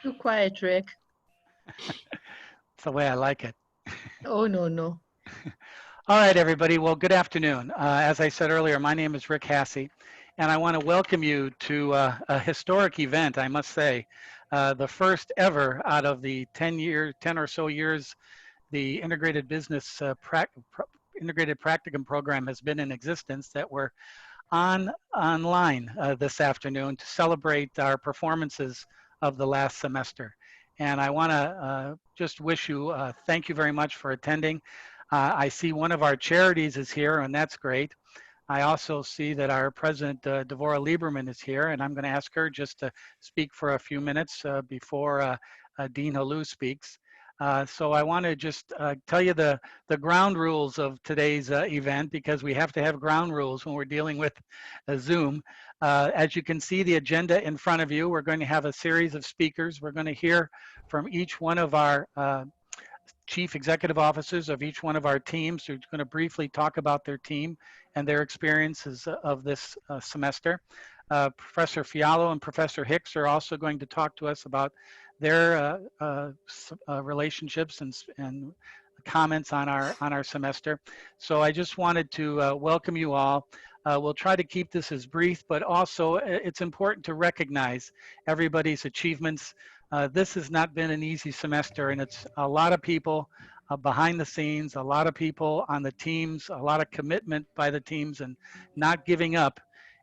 Too quiet, Rick. It's the way I like it. Oh, no, no. All right, everybody. Well, good afternoon. As I said earlier, my name is Rick Hassey, and I want to welcome you to a historic event, I must say. The first ever out of the 10 or so years the integrated business integrated practicum program has been in existence that we're online this afternoon to celebrate our performances of the last semester. And I want to just wish you thank you very much for attending. I see one of our charities is here, and that's great. I also see that our president, Devorah Lieberman, is here, and I'm going to ask her just to speak for a few minutes before Dean Halou speaks. So I want to just tell you the ground rules of today's event, because we have to have ground rules when we're dealing with Zoom. As you can see the agenda in front of you, we're going to have a series of speakers. We're going to hear from each one of our chief executive officers of each one of our teams who're going to briefly talk about their team and their experiences of this semester. Professor Fiallo and Professor Hicks are also going to talk to us about their relationships and comments on our semester. So I just wanted to welcome you all. We'll try to keep this as brief, but also it's important to recognize everybody's achievements. This has not been an easy semester, and it's a lot of people behind the scenes, a lot of people on the teams, a lot of commitment by the teams, and not giving up.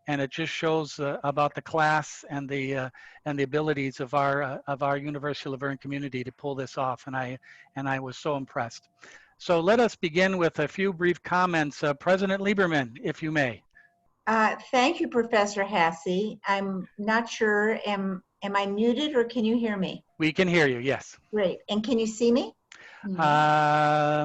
And it just shows about the class and the abilities of our University of Laverne community to pull this off. And I was so impressed. So let us begin with a few brief comments. President Lieberman, if you may. Thank you, Professor Hassey. I'm not sure, am I muted or can you hear me? We can hear you, yes. Great. And can you see me? I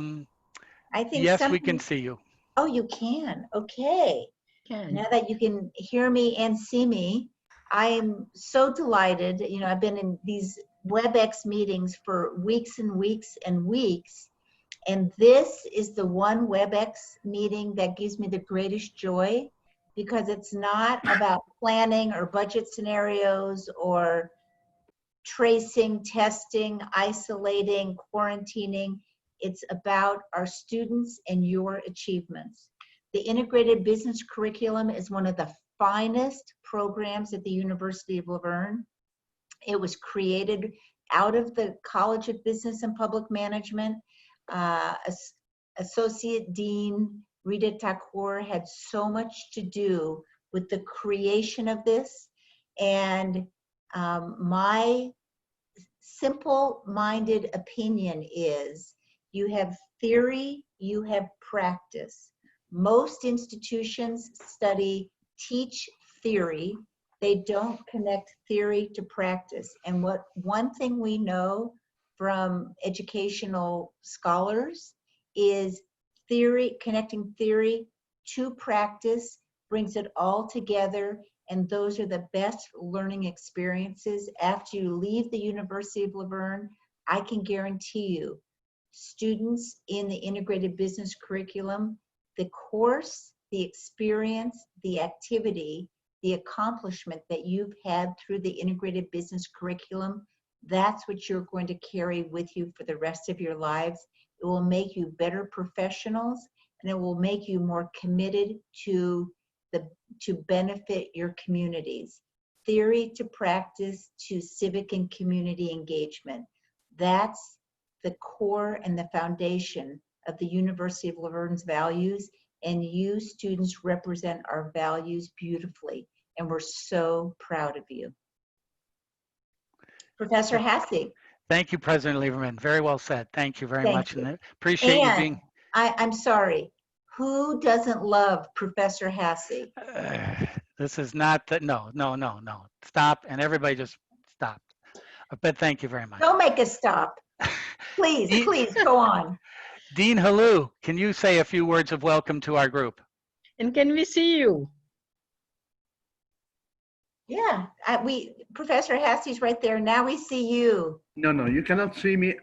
think yes, we can see you. Oh, you can. Okay. Now that you can hear me and see me, I am so delighted. You know, I've been in these WebEx meetings for weeks and weeks and weeks, and this is the one WebEx meeting that gives me the greatest joy, because it's not about planning or budget scenarios or tracing, testing, isolating, quarantining. It's about our students and your achievements. The integrated business curriculum is one of the finest programs at the University of Laverne. It was created out of the College of Business and Public Management. Associate Dean Rita Thakur had so much to do with the creation of this. And my simple-minded opinion is you have theory, you have practice. Most institutions teach theory. They don't connect theory to practice. And one thing we know from educational scholars is connecting theory to practice brings it all together, and those are the best learning experiences. After you leave the University of Laverne, I can guarantee you, students in the integrated business curriculum, the course, the experience, the activity, the accomplishment that you've had through the integrated business curriculum, that's what you're going to carry with you for the rest of your lives. It will make you better professionals, and it will make you more committed to benefit your communities. Theory to practice to civic and community engagement. That's the core and the foundation of the University of Laverne's values, and you students represent our values beautifully, and we're so proud of you. Professor Hassey. Thank you, President Lieberman. Very well said. Thank you very much. And appreciate you being. I'm sorry. Who doesn't love Professor Hassey? This is not that. No. Stop, and everybody just stop. But thank you very much. Don't make us stop. Please, please go on. Dean Halou, can you say a few words of welcome to our group? And can we see you? Yeah, Professor Hassey's right there. Now we see you. No, you cannot see me.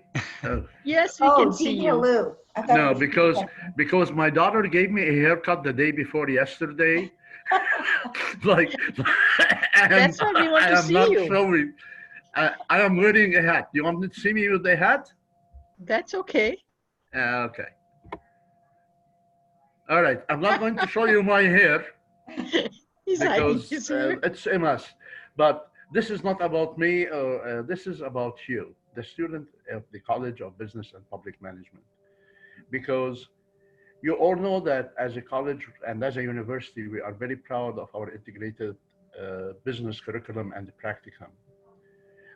Yes, we can see you. Halou. No, because my daughter gave me a haircut the day before yesterday. That's why we want to see you. I am wearing a hat. You want to see me with the hat? That's okay. Okay. All right. I'm not going to show you my hair He's hiding because his ear. it's a mess. But this is not about me. This is about you, the student of the College of Business and Public Management. Because you all know that as a college and as a university, we are very proud of our integrated business curriculum and practicum.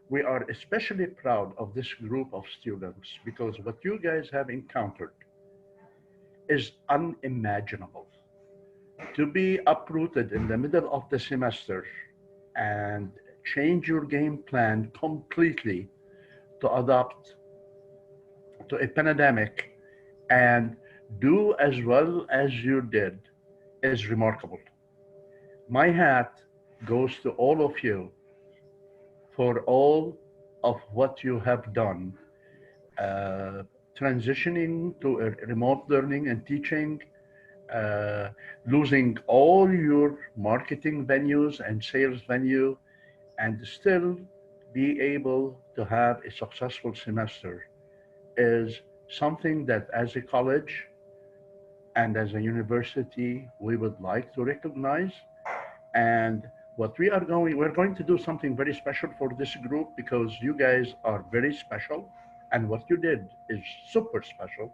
We are especially proud of this group of students because what you guys have encountered is unimaginable. To be uprooted in the middle of the semester and change your game plan completely to adapt to a pandemic and do as well as you did is remarkable. My hat goes to all of you for all of what you have done, uh, transitioning to a remote learning and teaching, uh, losing all your marketing venues and sales venue, and still be able to have a successful semester is something that as a college and as a university we would like to recognize. And what we're going to do something very special for this group because you guys are very special and what you did is super special.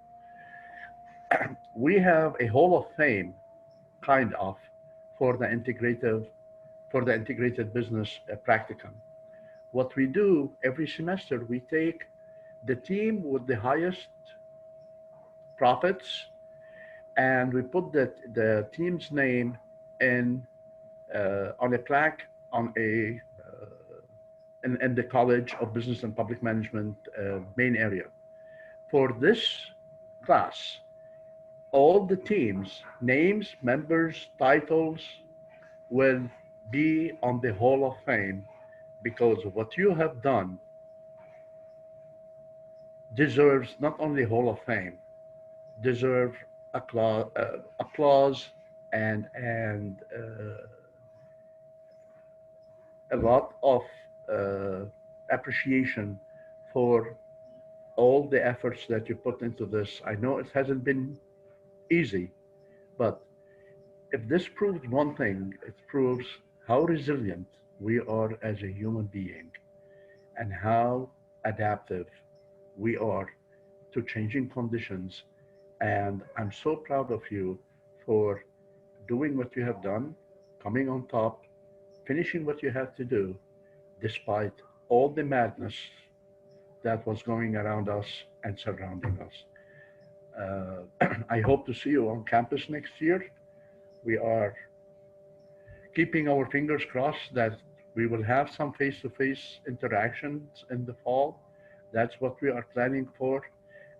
We have a hall of fame kind of for the integrated business practicum. What we do every semester, we take the team with the highest profits and we put the team's name in on a plaque on in the College of Business and Public Management main area. For this class, all the teams, names, members, titles will be on the Hall of Fame because what you have done deserves not only Hall of Fame, deserve applause and a lot of uh, appreciation for all the efforts that you put into this. I know it hasn't been easy, but if this proves one thing, it proves how resilient we are as a human being and how adaptive we are to changing conditions. And I'm so proud of you for doing what you have done, coming on top, finishing what you had to do, despite all the madness that was going around us and surrounding us. I hope to see you on campus next year. We are keeping our fingers crossed that we will have some face-to-face interactions in the fall. That's what we are planning for.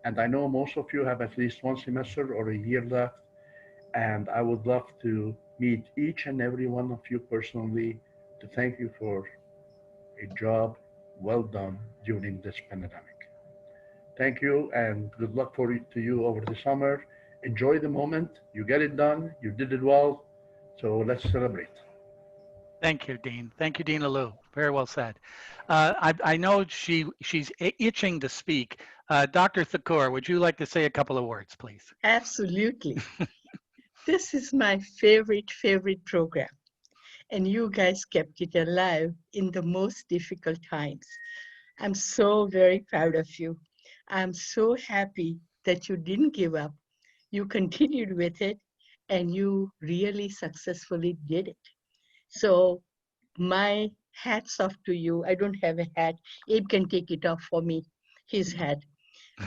And I know most of you have at least one semester or a year left. And I would love to meet each and every one of you personally to thank you for a job well done during this pandemic. Thank you and good luck to you over the summer. Enjoy the moment. You get it done. You did it well. So let's celebrate. Thank you, Dean. Thank you, Dean Alou. Very well said. I know she's itching to speak. Dr. Thakur, would you like to say a couple of words, please? Absolutely. This is my favorite program. And you guys kept it alive in the most difficult times. I'm so very proud of you. I'm so happy that you didn't give up. You continued with it and you really successfully did it. So my hats off to you. I don't have a hat. Abe can take it off for me, his hat.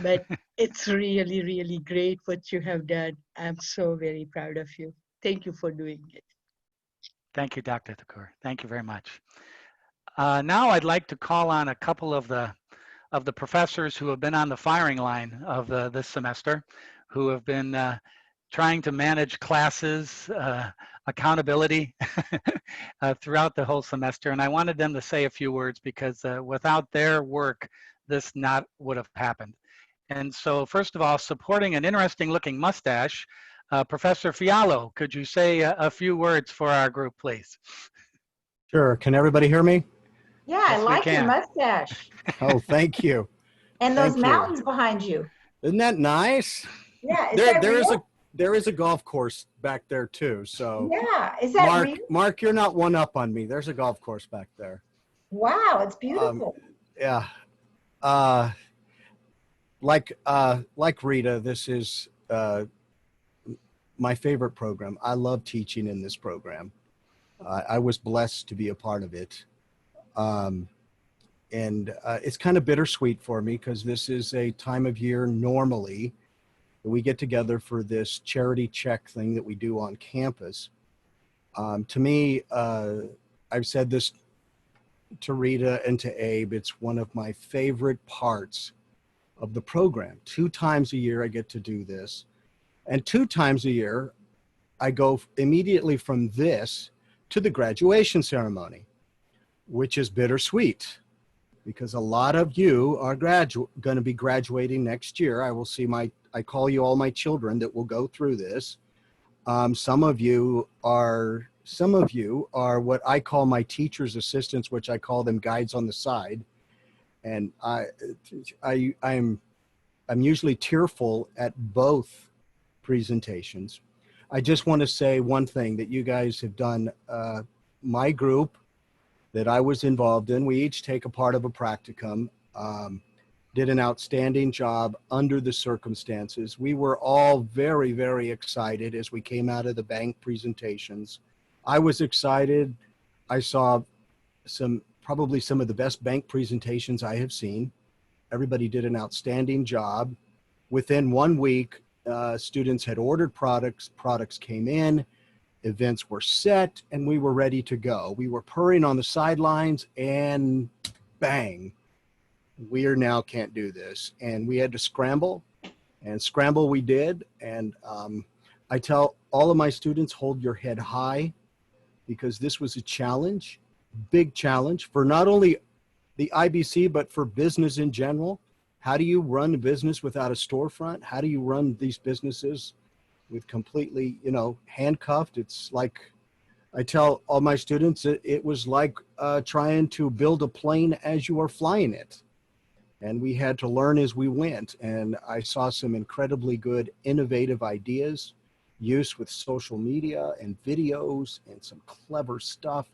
But it's really great what you have done. I'm so very proud of you. Thank you for doing it. Thank you, Dr. Thakur. Thank you very much. Now I'd like to call on a couple of the professors who have been on the firing line of this semester, who have been trying to manage classes, accountability throughout the whole semester. And I wanted them to say a few words because without their work, this not would have happened. And so first of all, supporting an interesting looking mustache, Professor Fiallo, could you say a few words for our group, please? Sure. Can everybody hear me? Yeah, I Yes, we like your can. mustache Oh, thank you. and those Thank you. mountains behind you. Isn't that nice? Yeah, is There, that real? there is a golf course back there too. So Yeah, is that real? Mark, you're not one up on me. There's a golf course back there. Wow, it's beautiful. Yeah. Like Rita, this is my favorite program. I love teaching in this program. I was blessed to be a part of it. And it's kind of bittersweet for me because this is a time of year normally that we get together for this charity check thing that we do on campus. To me, I've said this to Rita and to Abe, it's one of my favorite parts of the program. 2 times a year I get to do this. And 2 times a year, I go immediately from this to the graduation ceremony, which is bittersweet because a lot of you are going to be graduating next year. I call you all my children that will go through this. Some of you are what I call my teacher's assistants, which I call them guides on the side. And I'm usually tearful at both presentations. I just want to say one thing that you guys have done. My group that I was involved in, we each take a part of a practicum, did an outstanding job under the circumstances. We were all very, very excited as we came out of the bank presentations. I was excited. I saw probably some of the best bank presentations I have seen. Everybody did an outstanding job. Within 1 week, students had ordered products came in, events were set, and we were ready to go. We were purring on the sidelines and bang, we are now can't do this. And we had to scramble, and scramble we did. And I tell all of my students, hold your head high because this was a challenge, big challenge for not only the IBC, but for business in general. How do you run a business without a storefront? How do you run these businesses with completely, handcuffed? It's like, I tell all my students, it was like trying to build a plane as you are flying it. And we had to learn as we went. And I saw some incredibly good, innovative ideas, use with social media and videos and some clever stuff.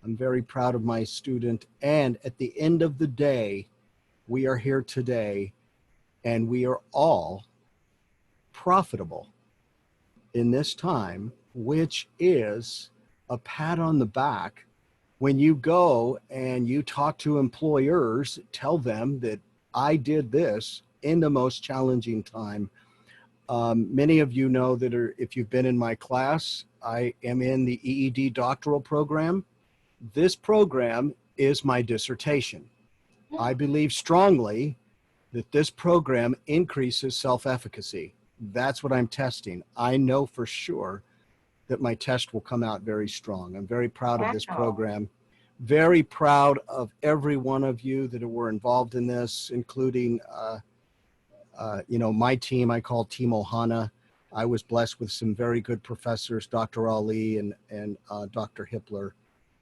I'm very proud of my student. And at the end of the day, we are here today and we are all profitable in this time, which is a pat on the back. When you go and you talk to employers, tell them that I did this in the most challenging time. Many of you know that if you've been in my class, I am in the EED doctoral program. This program is my dissertation. I believe strongly that this program increases self-efficacy. That's what I'm testing. I know for sure that my test will come out very strong. I'm very proud of this program. Very proud of every one of you that were involved in this, including, my team. I call Team Ohana. I was blessed with some very good professors, Dr. Ali and Dr. Hippler,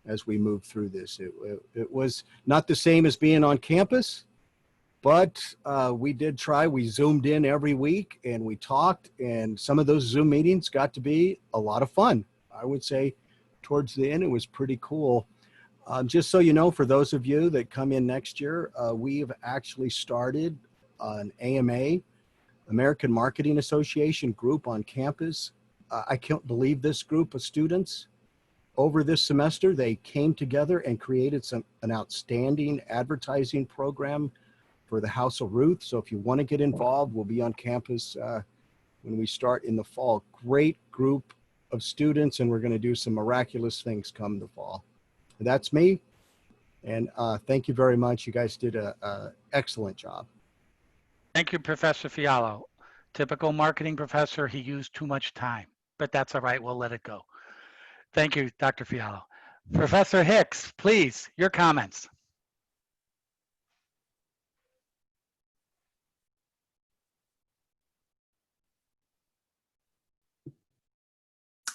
as we moved through this. It was not the same as being on campus, but we did try. We Zoomed in every week and we talked, and some of those Zoom meetings got to be a lot of fun. I would say towards the end, it was pretty cool. Just so you know, for those of you that come in next year, we've actually started an AMA, American Marketing Association group on campus. I can't believe this group of students over this semester, they came together and created an outstanding advertising program for the House of Ruth. So if you want to get involved, we'll be on campus when we start in the fall. Great group of students, and we're going to do some miraculous things come the fall. And that's me. And thank you very much. You guys did an excellent job. Thank you, Professor Fiallo. Typical marketing professor, he used too much time, but that's all right. We'll let it go. Thank you, Dr. Fiallo. Professor Hicks, please, your comments.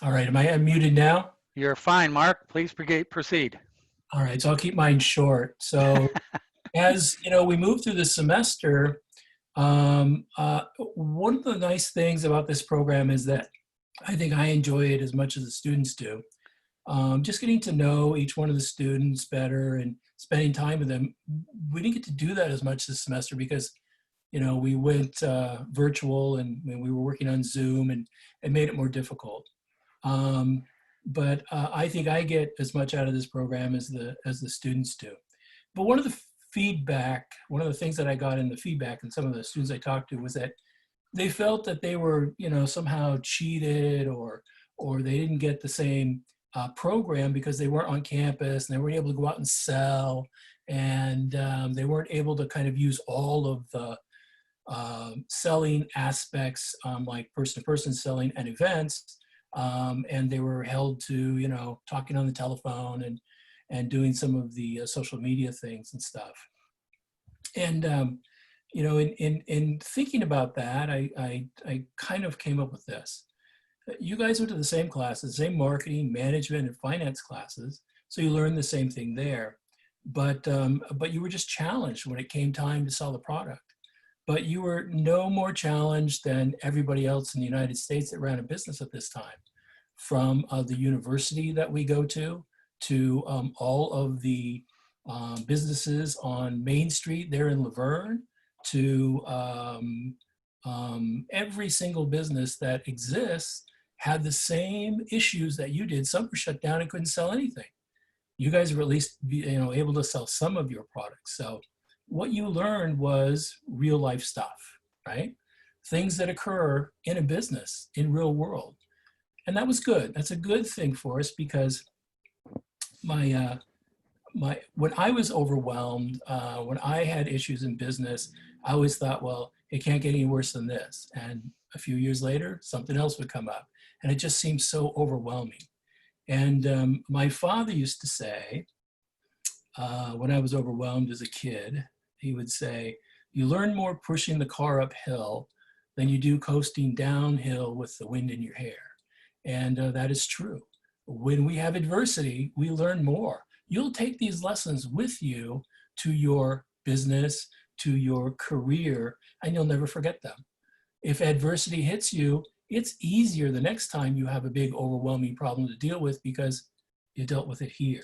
All right, am I unmuted now? You're fine, Mark. Please proceed. All right, so I'll keep mine short. So as you know, we move through the semester. One of the nice things about this program is that I think I enjoy it as much as the students do. Just getting to know each one of the students better and spending time with them. We didn't get to do that as much this semester because, you know, we went virtual and we were working on Zoom, and it made it more difficult. But I think I get as much out of this program as the students do. But one of the things that I got in the feedback and some of the students I talked to was that they felt that they were, you know, somehow cheated or they didn't get the same program because they weren't on campus and they weren't able to go out and sell, and they weren't able to kind of use all of the selling aspects, like person-to-person selling and events, and they were held to, you know, talking on the telephone and doing some of the social media things and stuff. And you know, in thinking about that, I kind of came up with this. You guys went to the same classes, same marketing, management, and finance classes, so you learned the same thing there. But you were just challenged when it came time to sell the product. But you were no more challenged than everybody else in the United States that ran a business at this time, from the university that we go to all of the businesses on Main Street there in Laverne, to every single business that exists had the same issues that you did. Some were shut down and couldn't sell anything. You guys were at least, you know, able to sell some of your products. So what you learned was real life stuff, right? Things that occur in a business, in real world. And that was good. That's a good thing for us because when I was overwhelmed, when I had issues in business, I always thought, well, it can't get any worse than this. And a few years later, something else would come up. And it just seemed so overwhelming. And my father used to say, when I was overwhelmed as a kid, he would say, you learn more pushing the car uphill than you do coasting downhill with the wind in your hair. And that is true. When we have adversity, we learn more. You'll take these lessons with you to your business, to your career, and you'll never forget them. If adversity hits you, it's easier the next time you have a big overwhelming problem to deal with because you dealt with it here,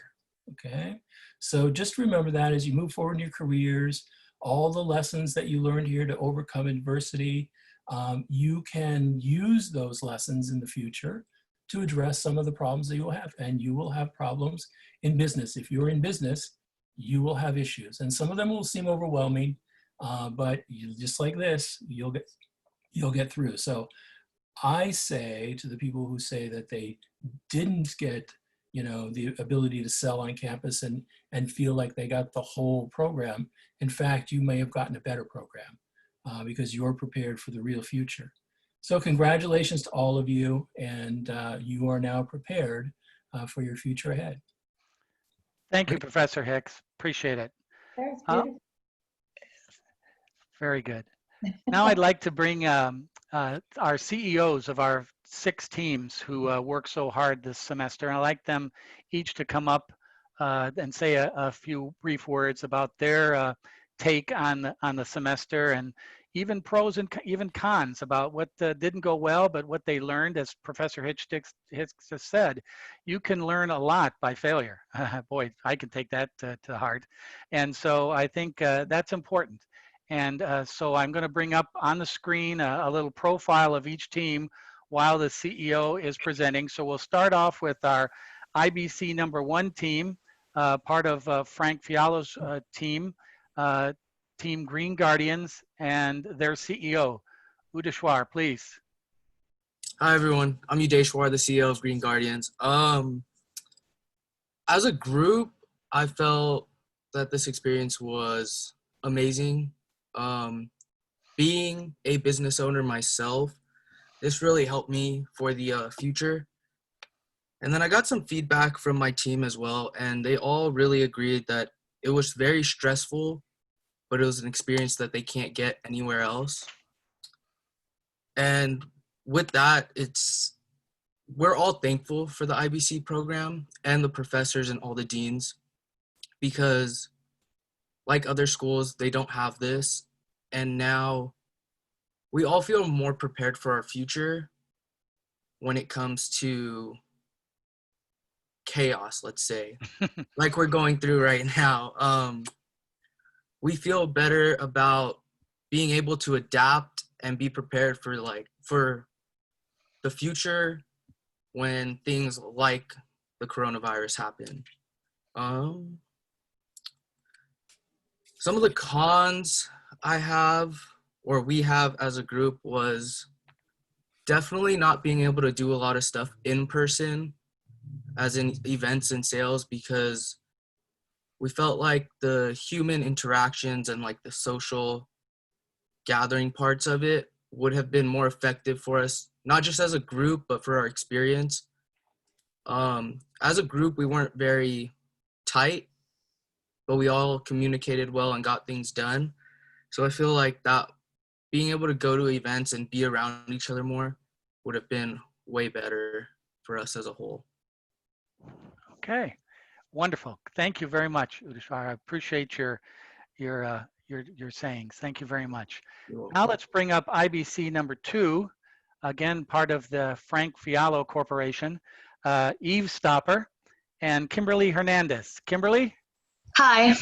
okay? So just remember that as you move forward in your careers, all the lessons that you learned here to overcome adversity, you can use those lessons in the future to address some of the problems that you will have. And you will have problems in business. If you're in business, you will have issues. And some of them will seem overwhelming, but just like this, you'll get through. So I say to the people who say that they didn't get, you know, the ability to sell on campus and feel like they got the whole program. In fact, you may have gotten a better program because you're prepared for the real future. So congratulations to all of you, and you are now prepared for your future ahead. Thank you, Professor Hicks. Appreciate it. That's Uh, beautiful. Very good. Now I'd like to bring our CEOs of our 6 teams who work so hard this semester. And I'd like them each to come up and say a few brief words about their take on the semester, and even pros and even cons about what didn't go well, but what they learned. As Professor Hicks just said, you can learn a lot by failure. Boy, I can take that to heart. And so I think that's important. And so I'm going to bring up on the screen a little profile of each team while the CEO is presenting. So we'll start off with our IBC #1 team, part of Frank Fiallo's team, Team Green Guardians, and their CEO, Udeshwar, please. Hi everyone, I'm Udeshwar, the CEO of Green Guardians. As a group, I felt that this experience was amazing. Being a business owner myself, this really helped me for the future. And then I got some feedback from my team as well, and they all really agreed that it was very stressful, but it was an experience that they can't get anywhere else. And with that, we're all thankful for the IBC program and the professors and all the deans. because like other schools, they don't have this. And now we all feel more prepared for our future when it comes to chaos, let's say, like we're going through right now. We feel better about being able to adapt and be prepared for the future when things like the coronavirus happen. Um, some of the cons I have, or we have as a group, was definitely not being able to do a lot of stuff in person, as in events and sales, because we felt like the human interactions and like the social gathering parts of it would have been more effective for us, not just as a group, but for our experience. As a group, we weren't very tight, but we all communicated well and got things done. So I feel like that being able to go to events and be around each other more would have been way better for us as a whole. Okay, wonderful. Thank you very much, Udashar. I appreciate your sayings. Thank you very much. Now let's bring up IBC number 2, again part of the Frank Fiallo Corporation, Eve Stopper and Kimberly Hernandez. Kimberly? Hi.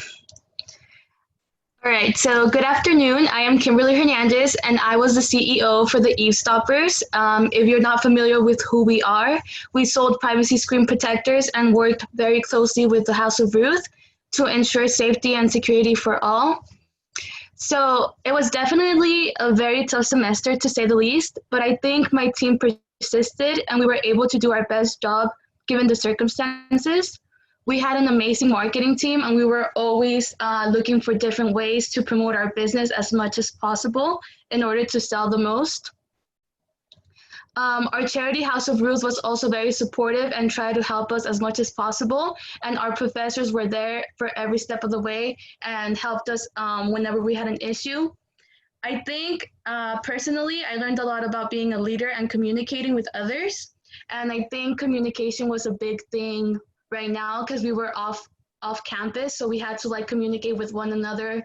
All right, so good afternoon. I am Kimberly Hernandez, and I was the CEO for the Eavesstoppers. If you're not familiar with who we are, we sold privacy screen protectors and worked very closely with the House of Ruth to ensure safety and security for all. So it was definitely a very tough semester, to say the least, but I think my team persisted and we were able to do our best job given the circumstances. We had an amazing marketing team and we were always looking for different ways to promote our business as much as possible in order to sell the most. Our charity House of Ruth was also very supportive and tried to help us as much as possible. And our professors were there for every step of the way and helped us whenever we had an issue. I think personally, I learned a lot about being a leader and communicating with others. And I think communication was a big thing right now because we were off campus, so we had to like communicate with one another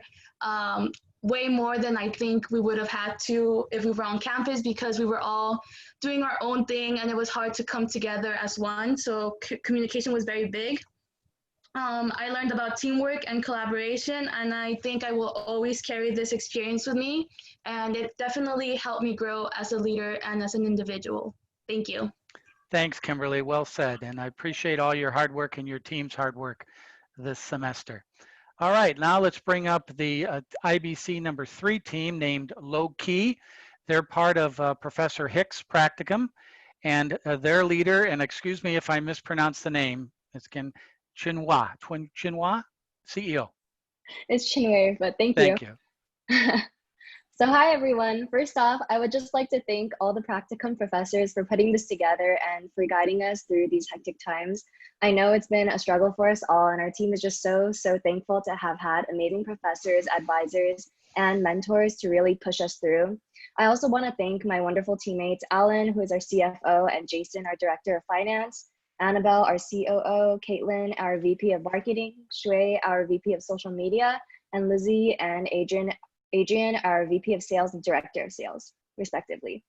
way more than I think we would have had to if we were on campus, because we were all doing our own thing and it was hard to come together as one. So communication was very big. I learned about teamwork and collaboration, and I think I will always carry this experience with me, and it definitely helped me grow as a leader and as an individual. Thank you. Thanks, Kimberly. Well said. And I appreciate all your hard work and your team's hard work this semester. All right, now let's bring up the IBC number 3 team named Low Key. They're part of Professor Hicks' practicum, and their leader, and excuse me if I mispronounce the name, it's again Chinhua, CEO. It's Chinwei, but thank Thank you. you. So hi everyone. First off, I would just like to thank all the practicum professors for putting this together and for guiding us through these hectic times. I know it's been a struggle for us all, and our team is just so thankful to have had amazing professors, advisors, and mentors to really push us through. I also want to thank my wonderful teammates, Alan, who is our CFO, and Jason, our Director of Finance, Annabelle, our COO, Caitlin, our VP of Marketing, Shui, our VP of Social Media, and Lizzie and Adrian, our VP of Sales and Director of Sales, respectively.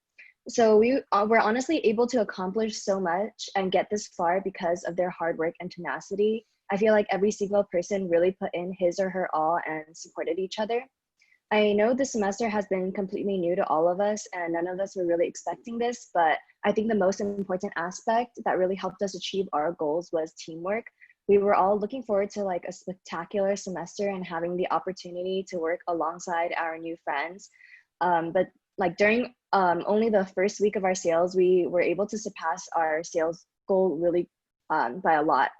So we were honestly able to accomplish so much and get this far because of their hard work and tenacity. I feel like every single person really put in his or her all and supported each other. I know this semester has been completely new to all of us and none of us were really expecting this, but I think the most important aspect that really helped us achieve our goals was teamwork. We were all looking forward to like a spectacular semester and having the opportunity to work alongside our new friends. But like during only the first week of our sales, we were able to surpass our sales goal really by a lot.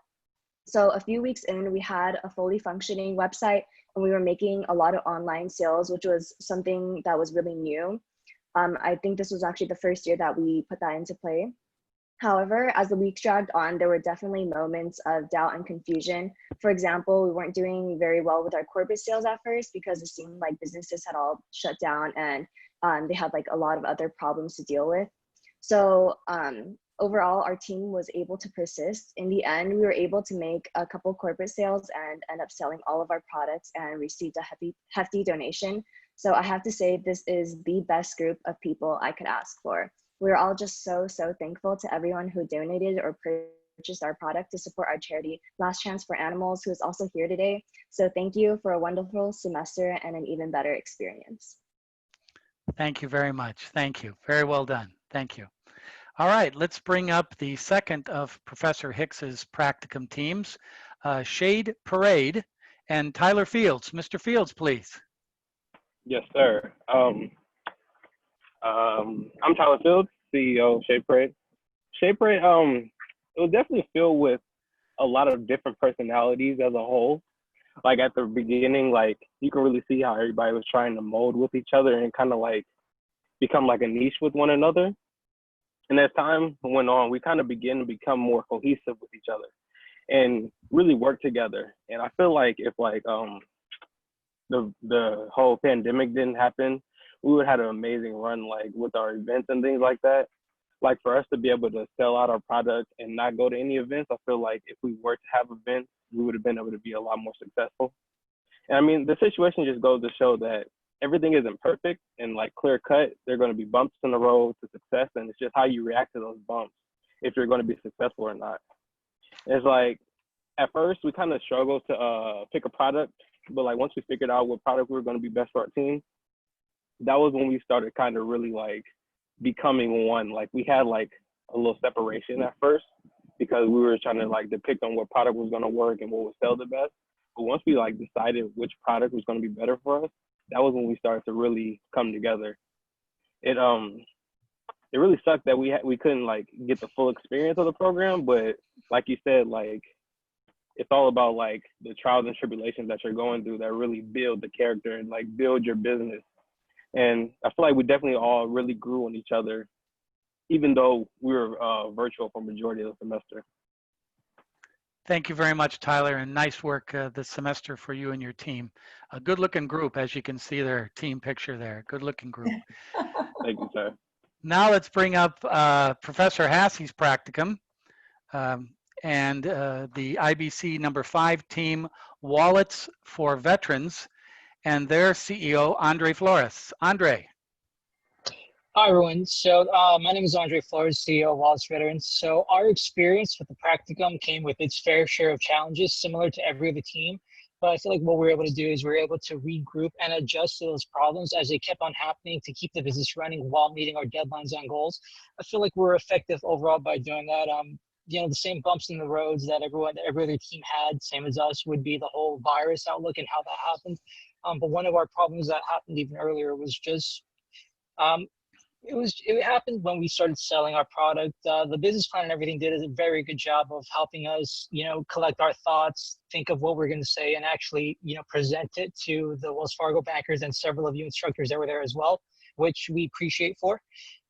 So a few weeks in, we had a fully functioning website and we were making a lot of online sales, which was something that was really new. I think this was actually the first year that we put that into play. However, as the weeks dragged on, there were definitely moments of doubt and confusion. For example, we weren't doing very well with our corporate sales at first because it seemed like businesses had all shut down and they had like a lot of other problems to deal with. So Overall, our team was able to persist. In the end, we were able to make a couple corporate sales and end up selling all of our products and received a hefty donation. So I have to say, this is the best group of people I could ask for. We're all just so thankful to everyone who donated or purchased our product to support our charity, Last Chance for Animals, who is also here today. So thank you for a wonderful semester and an even better experience. Thank you very much. Thank you. Very well done. Thank you. All right, let's bring up the second of Professor Hicks's practicum teams, Shade Parade and Tyler Fields. Mr. Fields, please. Yes, sir. I'm Tyler Fields, CEO of Shade Parade. Shade Parade, it was definitely filled with a lot of different personalities as a whole. Like at the beginning, like you can really see how everybody was trying to mold with each other and kind of like become like a niche with one another. And as time went on, we kind of began to become more cohesive with each other and really work together. And I feel like if like the whole pandemic didn't happen, we would have had an amazing run like with our events and things like that. Like for us to be able to sell out our product and not go to any events, I feel like if we were to have events, we would have been able to be a lot more successful. And I mean, the situation just goes to show that everything isn't perfect and like clear cut. There are going to be bumps in the road to success, and it's just how you react to those bumps if you're going to be successful or not. It's like at first we kind of struggled to pick a product, but like once we figured out what product we were going to be best for our team, that was when we started kind of really like becoming one. Like we had like a little separation at first because we were trying to like depict on what product was going to work and what would sell the best. But once we like decided which product was going to be better for us, that was when we started to really come together. It really sucked that we couldn't like get the full experience of the program, but like you said, like it's all about like the trials and tribulations that you're going through that really build the character and like build your business. And I feel like we definitely all really grew on each other, even though we were virtual for majority of the semester. Thank you very much, Tyler, and nice work this semester for you and your team. A good-looking group, as you can see their team picture there. Good-looking group. Thank you, sir. Now let's bring up Professor Hassey's practicum and the IBC number 5 team, Wallets for Veterans, and their CEO, Andre Flores. Andre. Hi, everyone. So my name is Andre Flores, CEO of Wallace Veterans. So our experience with the practicum came with its fair share of challenges, similar to every other team. But I feel like what we were able to do is we were able to regroup and adjust to those problems as they kept on happening to keep the business running while meeting our deadlines and goals. I feel like we're effective overall by doing that. You know, the same bumps in the roads that every other team had, same as us, would be the whole virus outlook and how that happened. But one of our problems that happened even earlier was just it happened when we started selling our product. The business plan and everything did a very good job of helping us, you know, collect our thoughts, think of what we're going to say, and actually, you know, present it to the Wells Fargo bankers and several of you instructors that were there as well, which we appreciate for.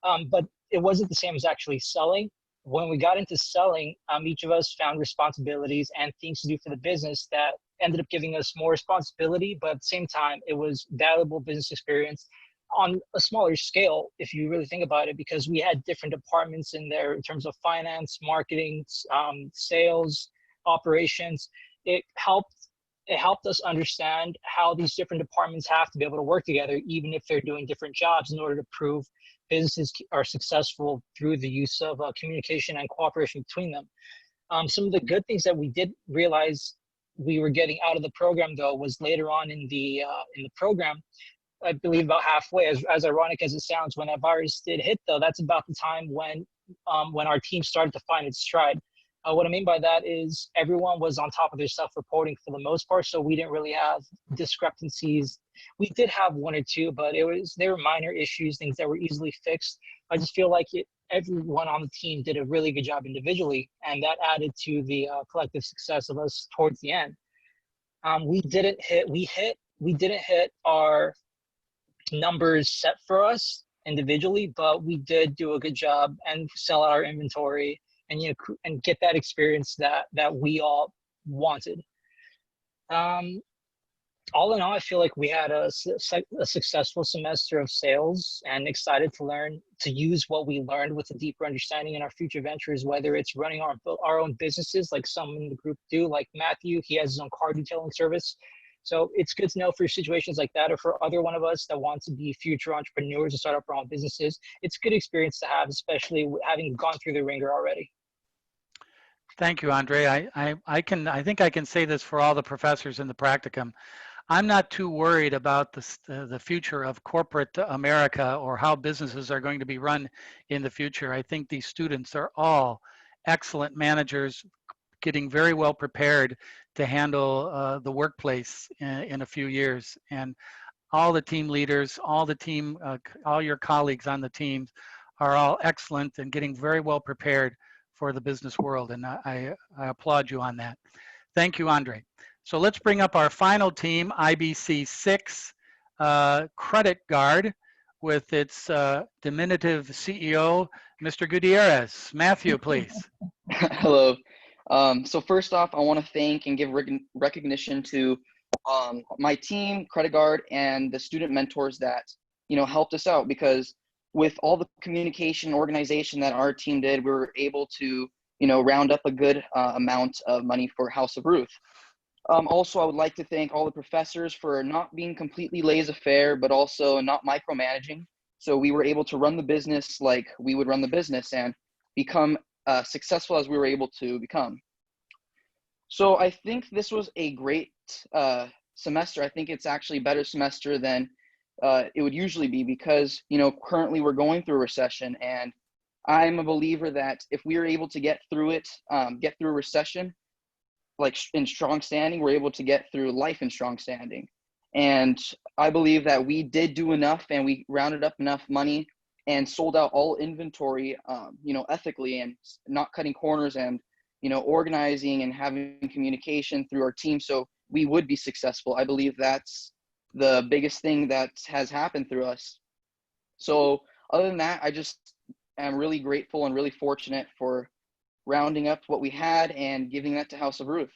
But it wasn't the same as actually selling. When we got into selling, each of us found responsibilities and things to do for the business that ended up giving us more responsibility, but at the same time, it was valuable business experience on a smaller scale, if you really think about it, because we had different departments in there in terms of finance, marketing, sales, operations. It helped us understand how these different departments have to be able to work together, even if they're doing different jobs, in order to prove businesses are successful through the use of communication and cooperation between them. Some of the good things that we did realize we were getting out of the program, though, was later on in the program. I believe about halfway, as ironic as it sounds, when that virus did hit, though, that's about the time when our team started to find its stride. What I mean by that is everyone was on top of their self-reporting for the most part, so we didn't really have discrepancies. We did have one or two, but they were minor issues, things that were easily fixed. I just feel like everyone on the team did a really good job individually, and that added to the collective success of us towards the end. We didn't hit our numbers set for us individually, but we did do a good job and sell out our inventory and, you know, and get that experience that we all wanted. all in all, I feel like we had a successful semester of sales, and excited to learn to use what we learned with a deeper understanding in our future ventures, whether it's running our own businesses like some in the group do, like Matthew, he has his own car detailing service. So it's good to know for situations like that, or for other one of us that want to be future entrepreneurs and start up our own businesses. It's a good experience to have, especially having gone through the ringer already. Thank you, Andre. I think I can say this for all the professors in the practicum. I'm not too worried about the future of corporate America or how businesses are going to be run in the future. I think these students are all excellent managers, getting very well prepared to handle the workplace in a few years. And all the team leaders, all your colleagues on the teams are all excellent and getting very well prepared for the business world. And I applaud you on that. Thank you, Andre. So let's bring up our final team, IBC 6 Credit Guard, with its diminutive CEO, Mr. Gutierrez. Matthew, please. Hello. So first off, I want to thank and give recognition to my team, Credit Guard, and the student mentors that helped us out, because with all the communication organization that our team did, we were able to round up a good amount of money for House of Ruth. Also, I would like to thank all the professors for not being completely laissez-faire, but also not micromanaging. So we were able to run the business like we would run the business and become successful as we were able to become. So I think this was a great semester. I think it's actually a better semester than it would usually be, because currently we're going through a recession, and I'm a believer that if we are able to get through it, get through a recession like in strong standing, we're able to get through life in strong standing. And I believe that we did do enough, and we rounded up enough money and sold out all inventory, ethically, and not cutting corners, and organizing and having communication through our team, so we would be successful. I believe that's the biggest thing that has happened through us. So other than that, I just am really grateful and really fortunate for rounding up what we had and giving that to House of Ruth.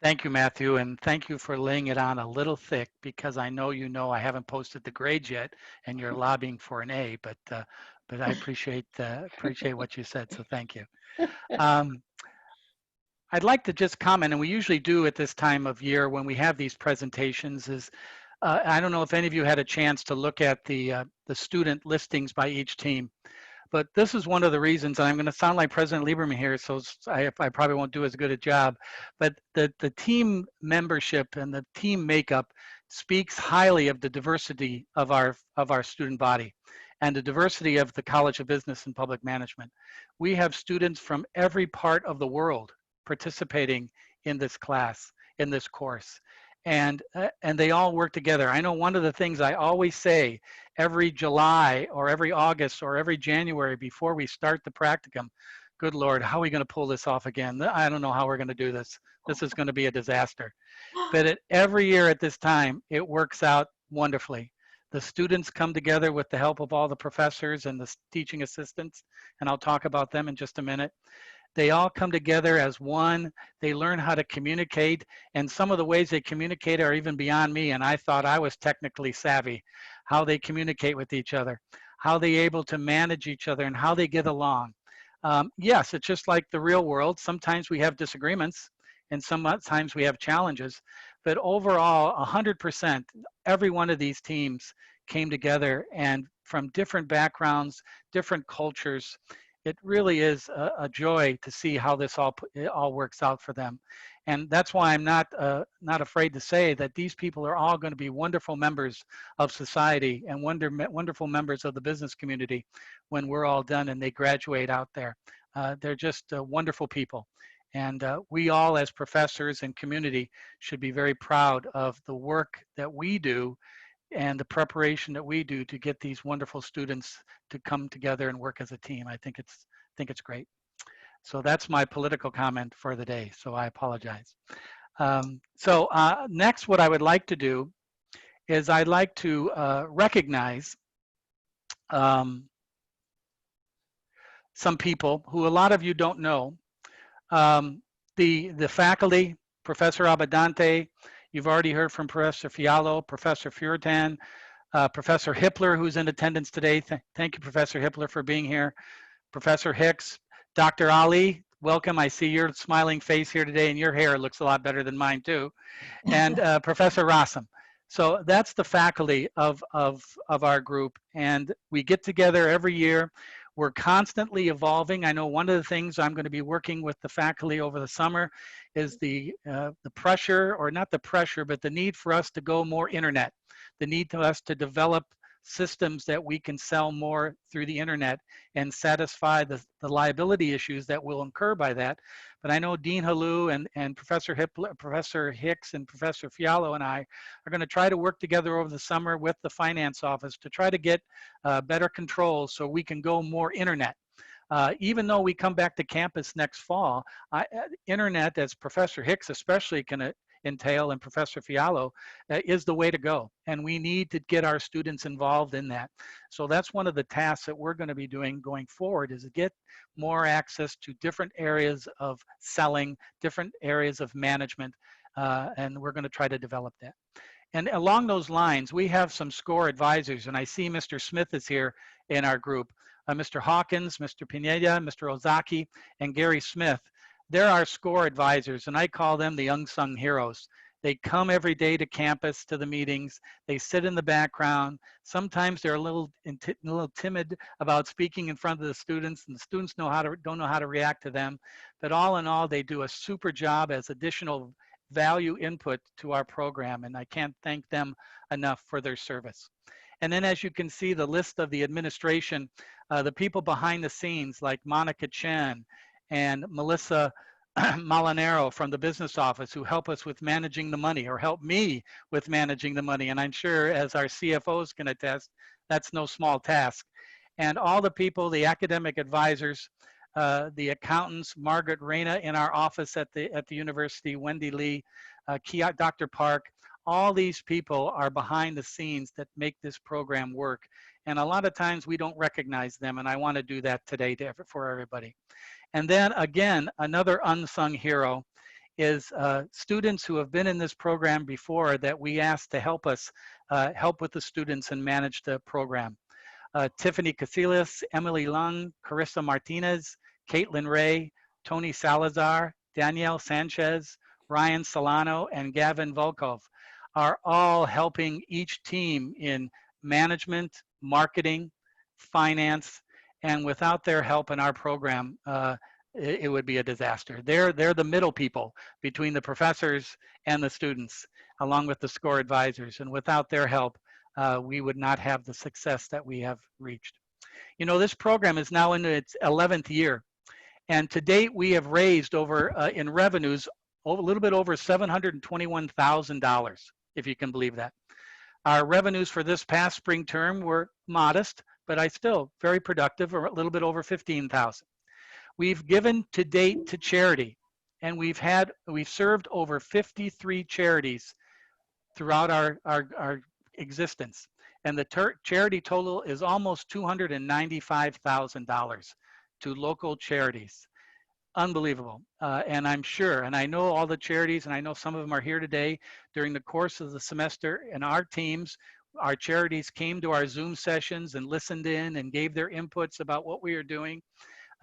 Thank you, Matthew, and thank you for laying it on a little thick, because I know I haven't posted the grades yet, and you're lobbying for an A, but I appreciate what you said, so thank you. I'd like to just comment, and we usually do at this time of year when we have these presentations, is I don't know if any of you had a chance to look at the student listings by each team. But this is one of the reasons, and I'm going to sound like President Lieberman here, so I probably won't do as good a job, but the team membership and the team makeup speaks highly of the diversity of our student body and the diversity of the College of Business and Public Management. We have students from every part of the world participating in this class, in this course. And they all work together. I know one of the things I always say every July or every August or every January before we start the practicum, good Lord, how are we going to pull this off again? I don't know how we're going to do this. This is going to be a disaster. But every year at this time, it works out wonderfully. The students come together with the help of all the professors and the teaching assistants, and I'll talk about them in just a minute. They all come together as one. They learn how to communicate, and some of the ways they communicate are even beyond me, and I thought I was technically savvy. How they communicate with each other, how they're able to manage each other, and how they get along. Yes, it's just like the real world. Sometimes we have disagreements, and sometimes we have challenges, but overall, 100%, every one of these teams came together, and from different backgrounds, different cultures. It really is a joy to see how this all works out for them. And that's why I'm not afraid to say that these people are all going to be wonderful members of society and wonderful members of the business community when we're all done and they graduate out there. They're just wonderful people. And we all as professors and community should be very proud of the work that we do and the preparation that we do to get these wonderful students to come together and work as a team. I think it's great. So that's my political comment for the day. So I apologize. Next, what I would like to do is I'd like to recognize some people who a lot of you don't know. The faculty, Professor Abadante, You've already heard from Professor Fiallo, Professor Furitan, Professor Hippler, who's in attendance today. Thank you, Professor Hippler, for being here. Professor Hicks, Dr. Ali, welcome. I see your smiling face here today, and your hair looks a lot better than mine too. And Professor Rossum. So that's the faculty of our group, and we get together every year. We're constantly evolving. I know one of the things I'm going to be working with the faculty over the summer is the pressure, or not the pressure, but the need for us to go more internet, the need for us to develop systems that we can sell more through the internet and satisfy the liability issues that will incur by that. But I know Dean Halou and Professor Hippler, Professor Hicks and Professor Fiallo and I are going to try to work together over the summer with the finance office to try to get better controls so we can go more internet. Even though we come back to campus next fall, internet, as Professor Hicks especially can entail, and Professor Fiallo, is the way to go. And we need to get our students involved in that. So that's one of the tasks that we're going to be doing going forward, is to get more access to different areas of selling, different areas of management, and we're going to try to develop that. And along those lines, we have some SCORE advisors, and I see Mr. Smith is here in our group. Mr. Hawkins, Mr. Pineda, Mr. Ozaki, and Gary Smith. They're our SCORE advisors, and I call them the unsung heroes. They come every day to campus, to the meetings. They sit in the background. Sometimes they're a little timid about speaking in front of the students, and the students don't know how to react to them. But all in all, they do a super job as additional value input to our program, and I can't thank them enough for their service. And then, as you can see, the list of the administration, the people behind the scenes like Monica Chen and Melissa Molinaro from the business office, who help us with managing the money, or help me with managing the money. And I'm sure, as our CFOs can attest, that's no small task. And all the people, the academic advisors, the accountants, Margaret Reyna in our office at the university, Wendy Lee, Dr. Park, all these people are behind the scenes that make this program work. And a lot of times we don't recognize them, and I want to do that today for everybody. And then again, another unsung hero is students who have been in this program before that we asked to help us help with the students and manage the program. Tiffany Casillas, Emily Lung, Carissa Martinez, Caitlin Ray, Tony Salazar, Danielle Sanchez, Ryan Solano, and Gavin Volkov are all helping each team in management, marketing, finance, and without their help in our program, it would be a disaster. They're the middle people between the professors and the students, along with the SCORE advisors, and without their help, we would not have the success that we have reached. You know, this program is now in its 11th year, and to date we have raised over, in revenues, a little bit over $721,000, if you can believe that. Our revenues for this past spring term were modest, but still very productive, or a little bit over 15,000. We've given to date to charity, and we've served over 53 charities throughout our existence. And the charity total is almost $295,000 to local charities. Unbelievable. And I'm sure, and I know all the charities, and I know some of them are here today. During the course of the semester, and our teams, our charities came to our Zoom sessions and listened in and gave their inputs about what we are doing.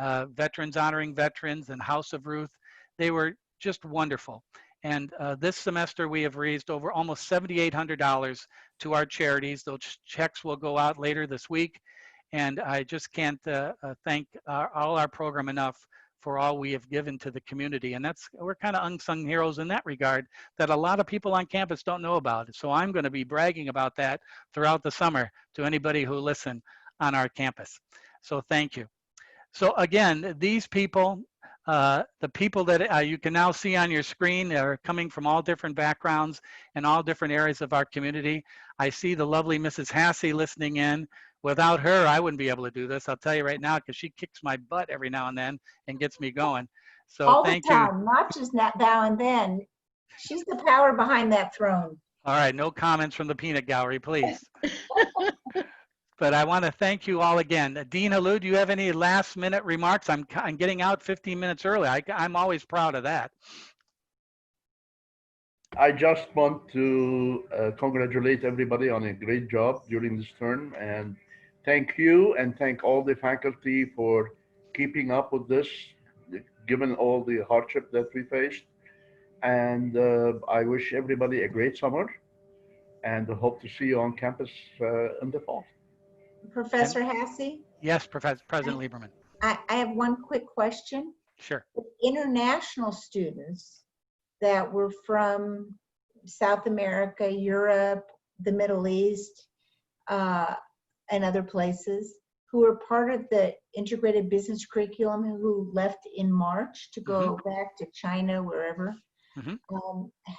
Veterans Honoring Veterans and House of Ruth, they were just wonderful. And this semester we have raised over almost $7,800 to our charities. Those checks will go out later this week. And I just can't thank all our program enough for all we have given to the community. And we're kind of unsung heroes in that regard, that a lot of people on campus don't know about. So I'm going to be bragging about that throughout the summer to anybody who listen on our campus. So thank you. So again, these people, the people that you can now see on your screen, are coming from all different backgrounds and all different areas of our community. I see the lovely Mrs. Hassey listening in. Without her, I wouldn't be able to do this. I'll tell you right now, because she kicks my butt every now and then and gets me going. So all thank the time, you. not just now and then. She's the power behind that throne. All right, no comments from the peanut gallery, please. But I want to thank you all again. Dean Halou, do you have any last minute remarks? I'm getting out 15 minutes early. I'm always proud of that. I just want to congratulate everybody on a great job during this term and thank you and thank all the faculty for keeping up with this, given all the hardship that we faced. And I wish everybody a great summer and hope to see you on campus in the fall. Professor Hasse, Yes, President Lieberman. I have one quick question. Sure. International students that were from South America, Europe, the Middle East, and other places who were part of the integrated business curriculum who left in March to go back to China, wherever.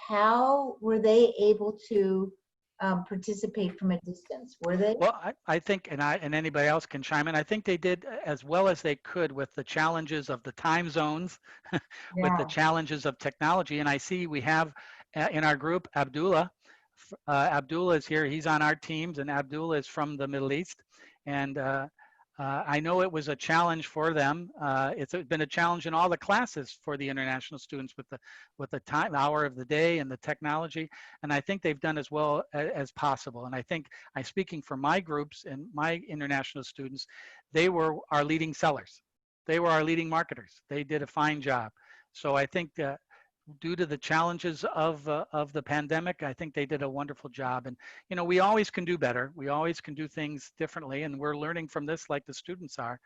How were they able to participate from a distance? Were they? Well, I think, and anybody else can chime in, I think they did as well as they could with the challenges of the time zones, with the challenges of technology. And I see we have in our group, Abdullah. Abdullah is here. He's on our teams, and Abdullah is from the Middle East. And I know it was a challenge for them. It's been a challenge in all the classes for the international students with the time, hour of the day and the technology. And I think they've done as well as possible. And I think I'm speaking for my groups and my international students, they were our leading sellers. They were our leading marketers. They did a fine job. So I think due to the challenges of the pandemic, I think they did a wonderful job. And you know, we always can do better. We always can do things differently, and we're learning from this, like the students are.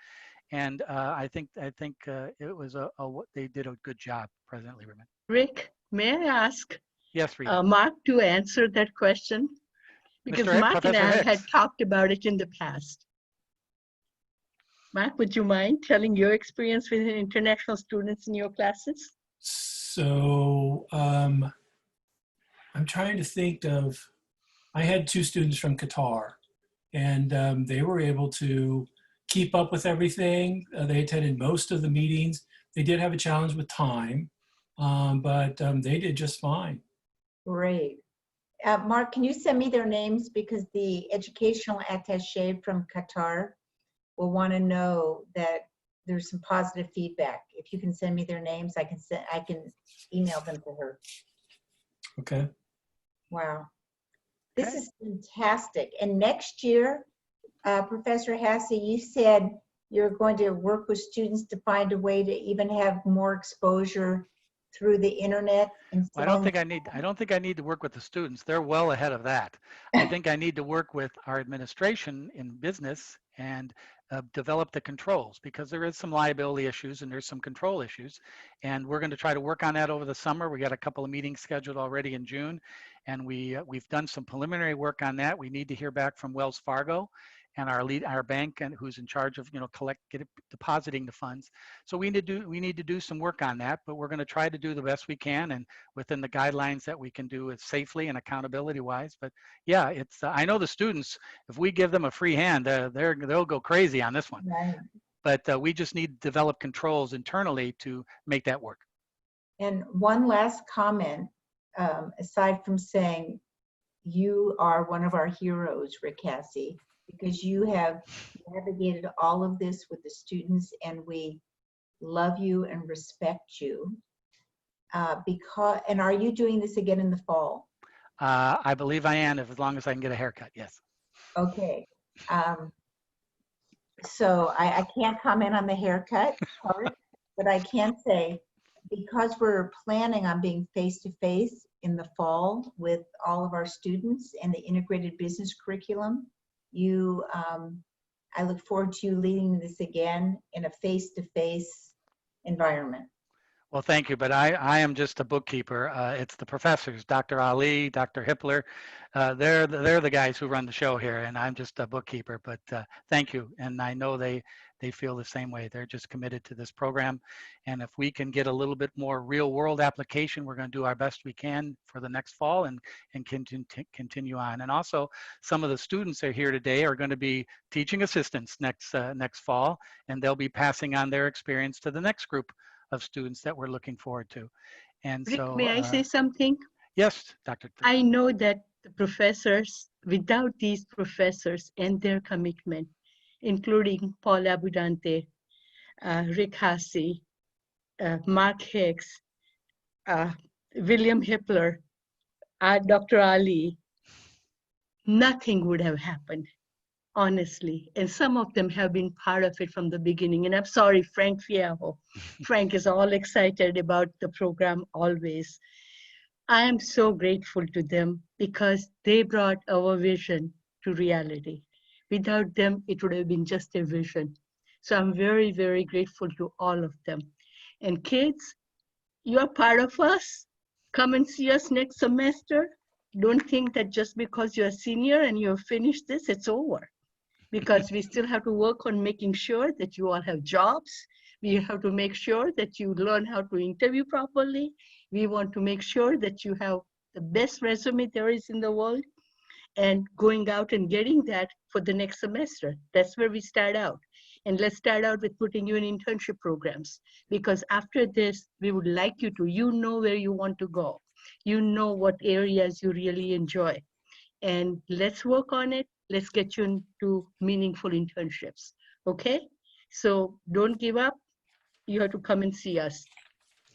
And I think it was they did a good job, President Lieberman. Rick, may I ask Yes, Rita. Mark to answer that question? Because Mark and I had talked about it in the past. Mark, would you mind telling your experience with international students in your classes? So I'm trying to think of, I had 2 students from Qatar, and they were able to keep up with everything. They attended most of the meetings. They did have a challenge with time, but they did just fine. Great. Mark, can you send me their names, because the educational attaché from Qatar will want to know that there's some positive feedback. If you can send me their names, I can email them to her. Okay. Wow. This is fantastic. And next year, Professor Hasse, you said you're going to work with students to find a way to even have more exposure through the internet. And I don't think I need to work with the students. They're well ahead of that. I think I need to work with our administration in business and develop the controls, because there is some liability issues and there's some control issues, and we're going to try to work on that over the summer. We got a couple of meetings scheduled already in June, and we've done some preliminary work on that. We need to hear back from Wells Fargo and our bank, and who's in charge of depositing the funds. So we need to do some work on that, but we're going to try to do the best we can and within the guidelines that we can do it safely and accountability wise. But yeah, it's I know the students, if we give them a free hand, they'll go crazy on this one. Right. But we just need to develop controls internally to make that work. And one last comment, aside from saying you are one of our heroes, Rick Hasse, because you have navigated all of this with the students, and we love you and respect you. And are you doing this again in the fall? I believe I am, as long as I can get a haircut, yes. Okay. So I can't comment on the haircut part, but I can say, because we're planning on being face-to-face in the fall with all of our students and the integrated business curriculum, I look forward to you leading this again in a face-to-face environment. Well, thank you, but I am just a bookkeeper. It's the professors, Dr. Ali, Dr. Hippler. They're the guys who run the show here, and I'm just a bookkeeper. But thank you, and I know they feel the same way. They're just committed to this program, and if we can get a little bit more real-world application, we're going to do our best we can for the next fall and continue on. And also, some of the students that are here today are going to be teaching assistants next fall, and they'll be passing on their experience to the next group of students that we're looking forward to. And Rick, so, may I say something? Yes, Dr. I know that the professors, without these professors and their commitment, including Paul Abundante, Rick Hasse, Mark Hicks, William Hippler, Dr. Ali, nothing would have happened, honestly. And some of them have been part of it from the beginning. And I'm sorry, Frank Fiallo. Frank is all excited about the program always. I am so grateful to them because they brought our vision to reality. Without them, it would have been just a vision. So I'm very, very grateful to all of them. And kids, you're part of us. Come and see us next semester. Don't think that just because you're a senior and you've finished this, it's over. Because we still have to work on making sure that you all have jobs. We have to make sure that you learn how to interview properly. We want to make sure that you have the best resume there is in the world and going out and getting that for the next semester. That's where we start out. And let's start out with putting you in internship programs, because after this, we would like you to, you know where you want to go. You know what areas you really enjoy. And let's work on it. Let's get you into meaningful internships, okay? So don't give up. You have to come and see us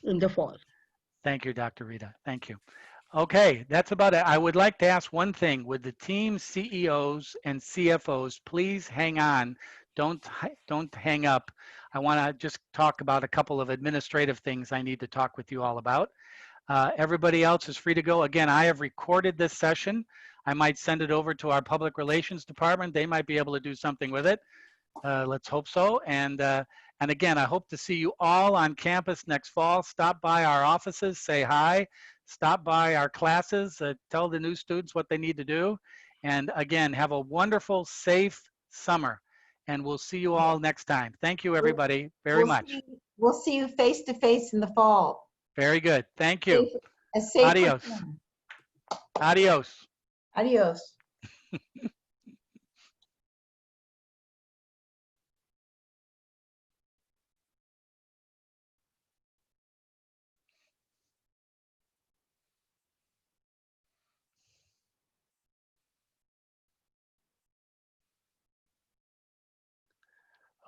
in the fall. Thank you, Dr. Rita. Thank you. Okay, that's about it. I would like to ask one thing. Would the team CEOs and CFOs please hang on? Don't hang up. I want to just talk about a couple of administrative things I need to talk with you all about. Everybody else is free to go. Again, I have recorded this session. I might send it over to our public relations department. They might be able to do something with it. Let's hope so. And again, I hope to see you all on campus next fall. Stop by our offices, say hi, stop by our classes, tell the new students what they need to do. And again, have a wonderful, safe summer. And we'll see you all next time. Thank you, everybody, very much. We'll see you face to face in the fall. Very good. Thank you. A safe Adios. return. Adios. Adios.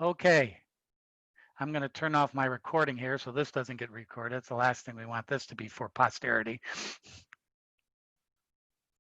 Okay. I'm going to turn off my recording here so this doesn't get recorded. It's the last thing we want this to be for posterity.